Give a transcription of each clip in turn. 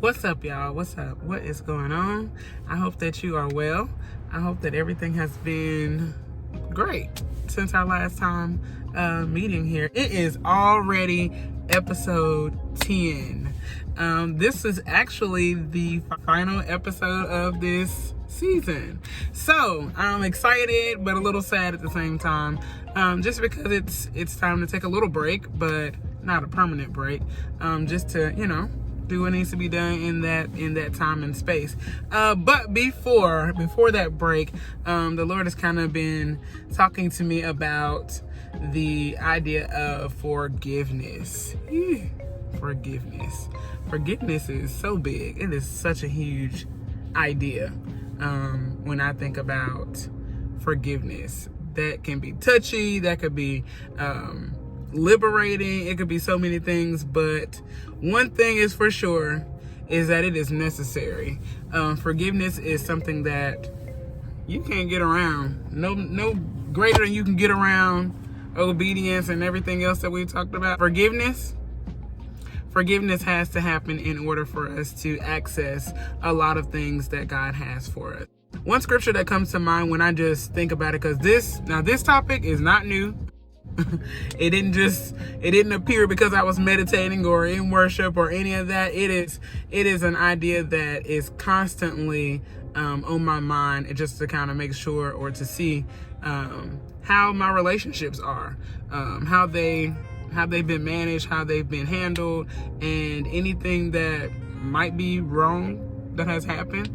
What's up, y'all? What's up? What is going on? I hope that you are well. I hope that everything has been great since our last time meeting here. It is already episode 10. This is actually the final episode of this season. So I'm excited, but a little sad at the same time. Just because it's time to take a little break, but not a permanent break. Just to, do what needs to be done in that time and space. But before that break, the Lord has kind of been talking to me about the idea of forgiveness. Forgiveness is so big. It is such a huge idea. When I think about forgiveness, that can be touchy, that could be liberating, it could be so many things, but one thing is for sure is that it is necessary. Forgiveness is something that you can't get around. No greater than you can get around obedience and everything else that we talked about. Forgiveness has to happen in order for us to access a lot of things that God has for us. One scripture that comes to mind when I just think about it, because this topic is not new. It didn't appear because I was meditating or in worship or any of that. It is an idea that is constantly on my mind, just to kind of make sure or to see how my relationships are, how they've been managed, how they've been handled, and anything that might be wrong that has happened.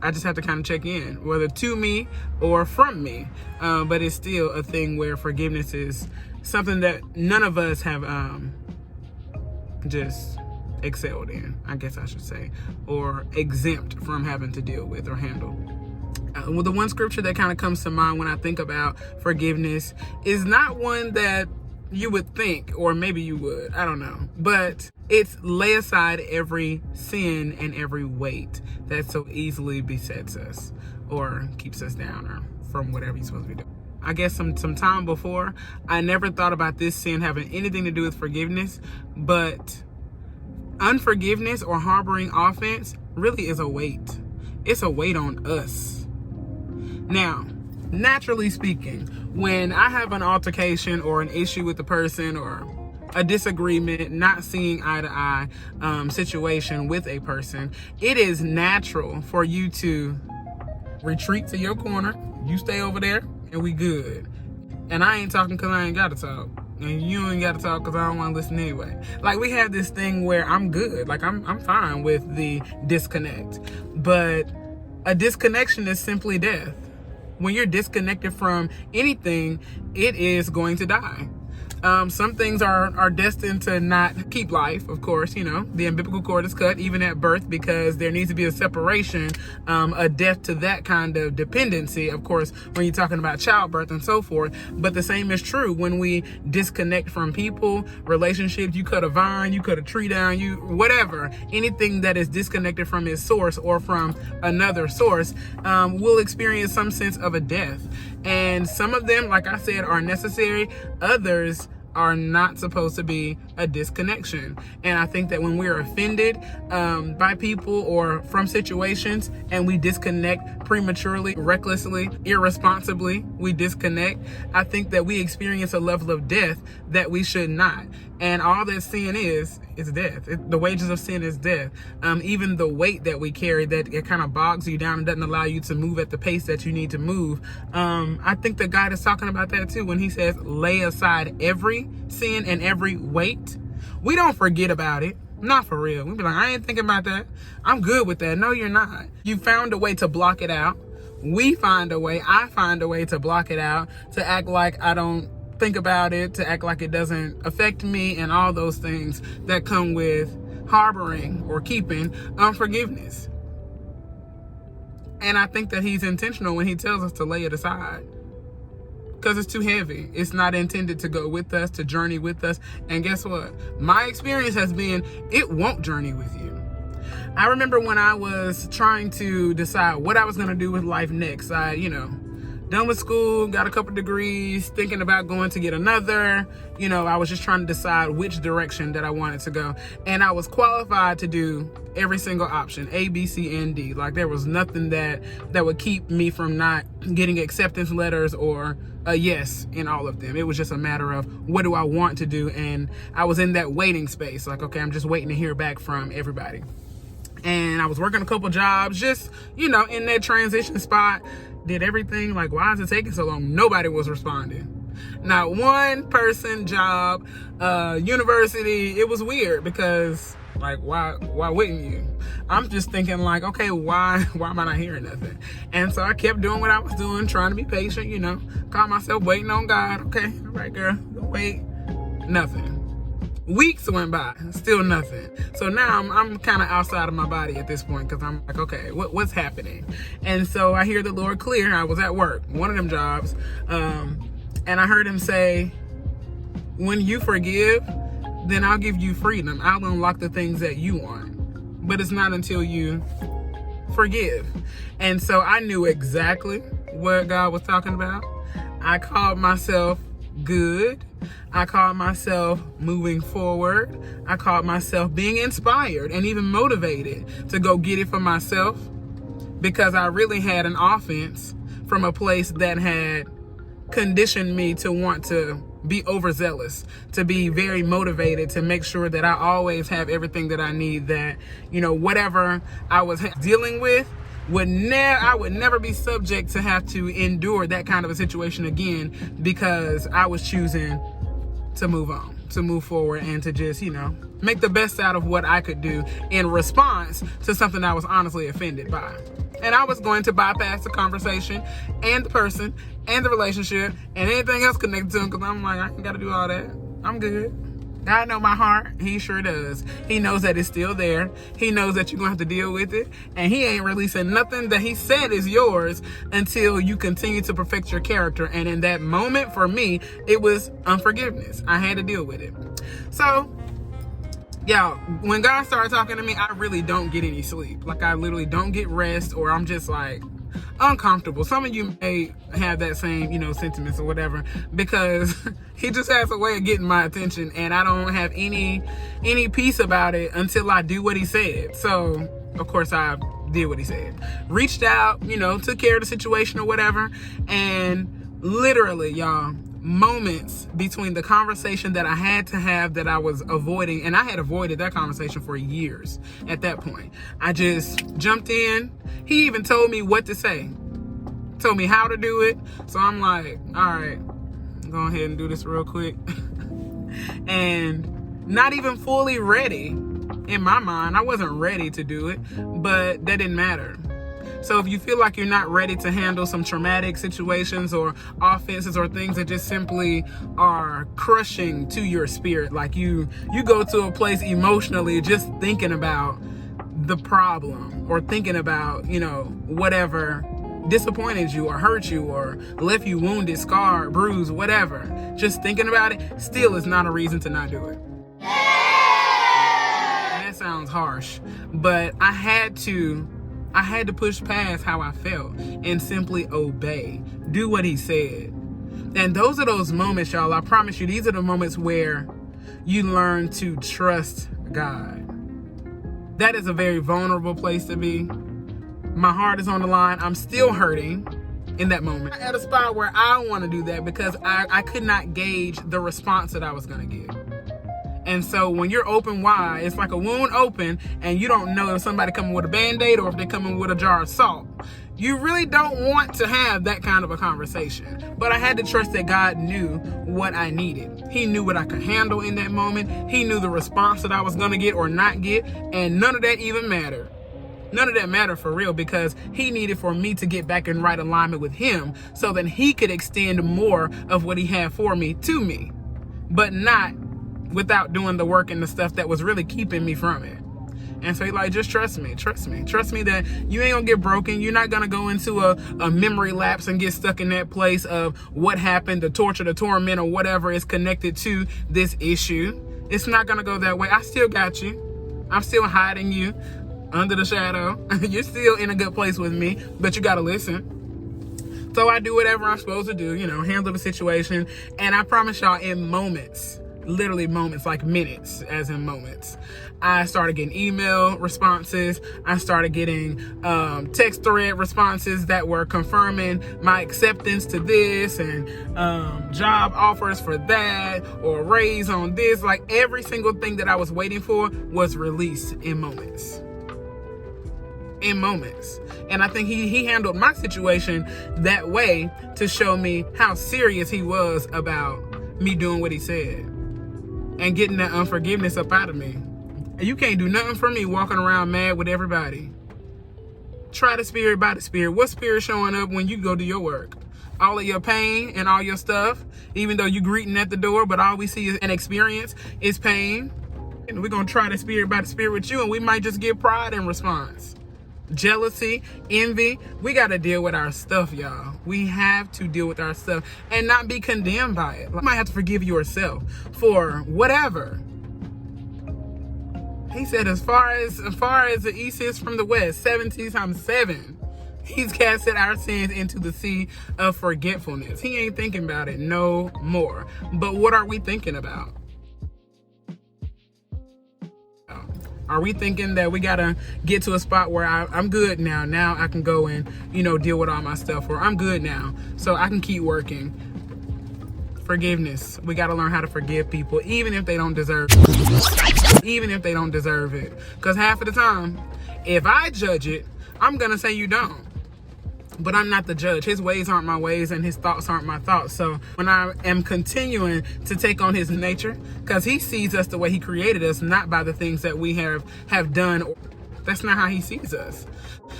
I just have to kind of check in, whether to me or from me. But it's still a thing where forgiveness is something that none of us have just excelled in, I guess I should say, or exempt from having to deal with or handle. Well, the one scripture that kind of comes to mind when I think about forgiveness is not one that you would think, or maybe you would, I don't know, but it's lay aside every sin and every weight that so easily besets us or keeps us down or from whatever you're supposed to be doing. I guess some time before, I never thought about this sin having anything to do with forgiveness, but unforgiveness or harboring offense really is a weight. It's a weight on us. Now, naturally speaking, when I have an altercation or an issue with the person or a disagreement, not seeing eye to eye situation with a person, it is natural for you to retreat to your corner. You stay over there and we good. And I ain't talking because I ain't got to talk. And you ain't got to talk because I don't want to listen anyway. Like, we have this thing where I'm good. Like, I'm fine with the disconnect. But a disconnection is simply death. When you're disconnected from anything, it is going to die. Some things are destined to not keep life, of course. The umbilical cord is cut even at birth because there needs to be a separation, a death to that kind of dependency, of course, when you're talking about childbirth and so forth. But the same is true when we disconnect from people, relationships. You cut a vine, you cut a tree down, whatever, anything that is disconnected from its source or from another source, will experience some sense of a death. And some of them, like I said, are necessary. Others are not supposed to be a disconnection. And I think that when we're offended by people or from situations and we disconnect prematurely, recklessly, irresponsibly, we disconnect, I think that we experience a level of death that we should not. And all that sin is death. The wages of sin is death. Even the weight that we carry, that it kind of bogs you down and doesn't allow you to move at the pace that you need to move. I think that God is talking about that too when he says, lay aside every sin and every weight. We don't forget about it. Not for real. We be like, I ain't thinking about that. I'm good with that. No, you're not. You found a way to block it out. I find a way to block it out, to act like I don't think about it, to act like it doesn't affect me, and all those things that come with harboring or keeping unforgiveness. And I think that he's intentional when he tells us to lay it aside, because it's too heavy. It's not intended to go with us, to journey with us. And guess what? My experience has been, it won't journey with you. I remember when I was trying to decide what I was going to do with life next. done with school, got a couple degrees, thinking about going to get another. I was just trying to decide which direction that I wanted to go. And I was qualified to do every single option, A, B, C, and D. Like, there was nothing that would keep me from not getting acceptance letters or a yes in all of them. It was just a matter of, what do I want to do? And I was in that waiting space. Like, okay, I'm just waiting to hear back from everybody. And I was working a couple jobs, just, in that transition spot. Did everything. Like, why is it taking so long? Nobody was responding. Not one person, job, university. It was weird because, like, why wouldn't you? I'm just thinking, like, okay, why am I not hearing nothing? And so I kept doing what I was doing, trying to be patient, call myself waiting on God. Okay, all right, girl, wait. Nothing. Weeks went by, still nothing. So now I'm kind of outside of my body at this point, because I'm like, okay, what's happening? And so I hear the Lord clear. I was at work, one of them jobs, and I heard him say, when you forgive, then I'll give you freedom. I'll unlock the things that you want. But it's not until you forgive. And so I knew exactly what God was talking about. I called myself good. I called myself moving forward. I called myself being inspired and even motivated to go get it for myself, because I really had an offense from a place that had conditioned me to want to be overzealous, to be very motivated, to make sure that I always have everything that I need, that, whatever I was dealing with, I would never be subject to have to endure that kind of a situation again, because I was choosing to move on, to move forward, and to just, make the best out of what I could do in response to something I was honestly offended by. And I was going to bypass the conversation and the person and the relationship and anything else connected to them, because I'm like, I ain't got to do all that. I'm good. God knows my heart. He sure does. He knows that it's still there. He knows that you're going to have to deal with it. And he ain't releasing nothing that he said is yours until you continue to perfect your character. And in that moment, for me, it was unforgiveness. I had to deal with it. So, y'all, when God started talking to me, I really don't get any sleep. Like, I literally don't get rest, or I'm just like uncomfortable. Some of you may have that same, sentiments or whatever, because he just has a way of getting my attention, and I don't have any peace about it until I do what he said. So, of course, I did what he said. Reached out, took care of the situation or whatever, and literally, y'all, moments between the conversation that I had to have that I was avoiding, and I had avoided that conversation for years at that point. I just jumped in. He even told me what to say, told me how to do it. So I'm like, all right, go ahead and do this real quick. And not even fully ready in my mind. I wasn't ready to do it, but that didn't matter. So if you feel like you're not ready to handle some traumatic situations or offenses or things that just simply are crushing to your spirit, like you go to a place emotionally just thinking about the problem, or thinking about, whatever disappointed you or hurt you or left you wounded, scarred, bruised, whatever, just thinking about it still is not a reason to not do it. And that sounds harsh, but I had to push past how I felt and simply obey, do what he said. And those are those moments, y'all. I promise you, these are the moments where you learn to trust God. That is a very vulnerable place to be. My heart is on the line. I'm still hurting in that moment. I'm at a spot where I want to do that because I could not gauge the response that I was going to get. And so when you're open wide, it's like a wound open, and you don't know if somebody coming with a Band-Aid or if they're coming with a jar of salt. You really don't want to have that kind of a conversation. But I had to trust that God knew what I needed. He knew what I could handle in that moment. He knew the response that I was going to get or not get. And none of that even mattered. None of that mattered for real, because he needed for me to get back in right alignment with him so that he could extend more of what he had for me to me, but not without doing the work and the stuff that was really keeping me from it. And so he like, just trust me that you ain't gonna get broken. You're not gonna go into a memory lapse and get stuck in that place of what happened, the torture, the torment, or whatever is connected to this issue. It's not gonna go that way. I still got you. I'm still hiding you under the shadow. You're still in a good place with me, but you gotta listen. So I do whatever I'm supposed to do, handle the situation. And I promise y'all, in moments, literally moments, like minutes, as in moments, I started getting email responses. I started getting text thread responses that were confirming my acceptance to this, and job offers for that, or raise on this. Like, every single thing that I was waiting for was released in moments. And I think he handled my situation that way to show me how serious he was about me doing what he said and getting that unforgiveness up out of me. You can't do nothing for me walking around mad with everybody. Try the spirit by the spirit. What spirit showing up when you go do your work? All of your pain and all your stuff, even though you greeting at the door, but all we see is an experience is pain. And we're going to try the spirit by the spirit with you, and we might just get pride in response. Jealousy, envy. We got to deal with our stuff, y'all. We have to deal with our stuff and not be condemned by it. You might have to forgive yourself for whatever. He said, as far as the east is from the west, 70 times 7. He's casted our sins into the sea of forgetfulness. He ain't thinking about it no more. But what are we thinking about? Are we thinking that we gotta get to a spot where I'm good now? Now I can go and, deal with all my stuff, or I'm good now, so I can keep working. Forgiveness. We gotta learn how to forgive people, even if they don't deserve it. Because half of the time, if I judge it, I'm gonna say you don't. But I'm not the judge. His ways aren't my ways, and his thoughts aren't my thoughts. So when I am continuing to take on his nature, because he sees us the way he created us, not by the things that we have done. That's not how he sees us.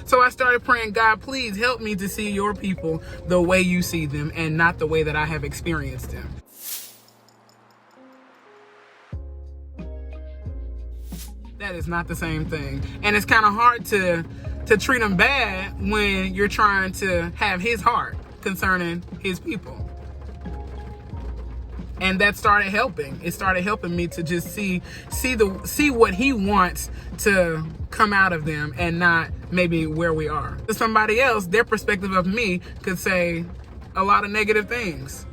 So I started praying, God, please help me to see your people the way you see them, and not the way that I have experienced them. That is not the same thing. And it's kind of hard to treat him bad when you're trying to have his heart concerning his people. And that started helping. It started helping me to just see what he wants to come out of them, and not maybe where we are. To somebody else, their perspective of me could say a lot of negative things.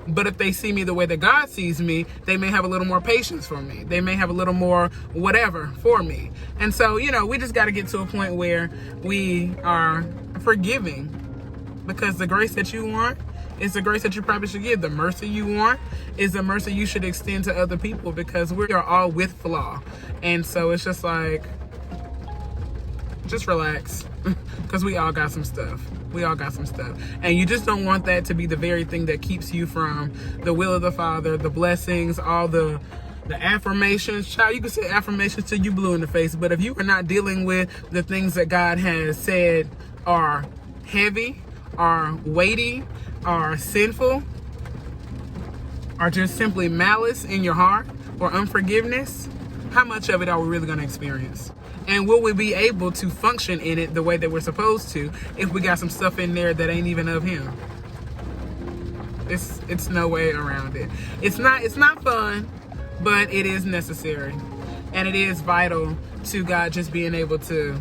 But if they see me the way that God sees me, they may have a little more patience for me. They may have a little more whatever for me. And so, we just got to get to a point where we are forgiving, because the grace that you want is the grace that you probably should give. The mercy you want is the mercy you should extend to other people, because we are all with flaw. And so it's just like, just relax, because we all got some stuff. And you just don't want that to be the very thing that keeps you from the will of the Father, the blessings, all the affirmations. Child, you can say affirmations till you blue in the face, but if you are not dealing with the things that God has said are heavy, are weighty, are sinful, are just simply malice in your heart, or unforgiveness, how much of it are we really going to experience? And will we be able to function in it the way that we're supposed to if we got some stuff in there that ain't even of him? It's no way around it. It's not fun, but it is necessary. And it is vital to God just being able to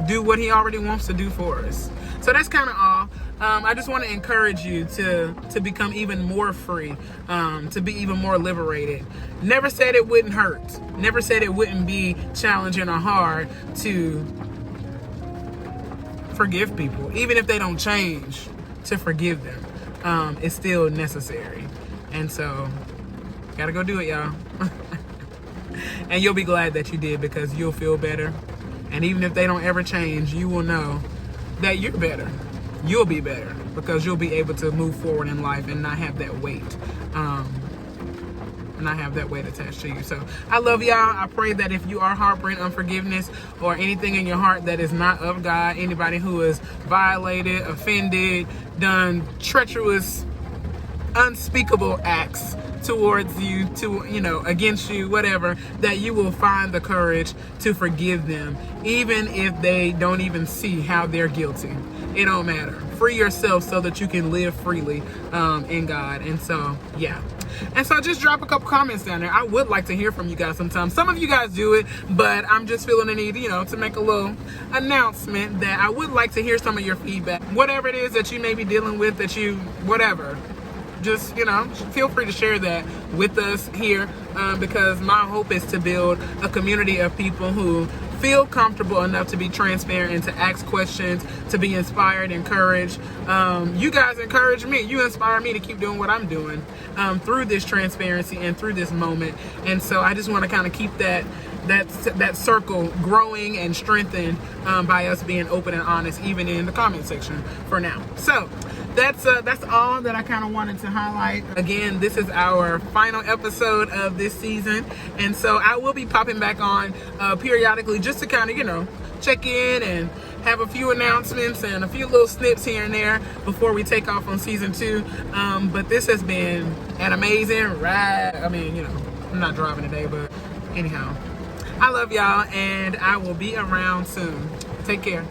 do what he already wants to do for us. So that's kind of all. I just want to encourage you to become even more free, to be even more liberated. Never said it wouldn't hurt. Never said it wouldn't be challenging or hard to forgive people. Even if they don't change, to forgive them. It's still necessary. And so, gotta go do it, y'all. And you'll be glad that you did, because you'll feel better. And even if they don't ever change, you will know that you're better. You'll be better, because you'll be able to move forward in life and not have that weight, attached to you. So I love y'all. I pray that if you are harboring unforgiveness or anything in your heart that is not of God, anybody who has violated, offended, done treacherous, unspeakable acts towards you, to, you know, against you, whatever, that you will find the courage to forgive them, even if they don't even see how they're guilty. It don't matter. Free yourself so that you can live freely in God. And so, yeah. And so just drop a couple comments down there. I would like to hear from you guys sometimes. Some of you guys do it, but I'm just feeling the need, you know, to make a little announcement that I would like to hear some of your feedback. Whatever it is that you may be dealing with, that you, whatever, just, you know, feel free to share that with us here, because my hope is to build a community of people who feel comfortable enough to be transparent and to ask questions, to be inspired, encouraged. You guys encourage me. You inspire me to keep doing what I'm doing through this transparency and through this moment. And so I just want to kind of keep that circle growing and strengthened by us being open and honest, even in the comment section for now. So that's all that I kind of wanted to highlight. Again, this is our final episode of this season, and so I will be popping back on periodically just to kind of, you know, check in and have a few announcements and a few little snips here and there before we take off on season 2. But this has been an amazing ride. I mean, you know, I'm not driving today, but anyhow, I love y'all, and I will be around soon. Take care.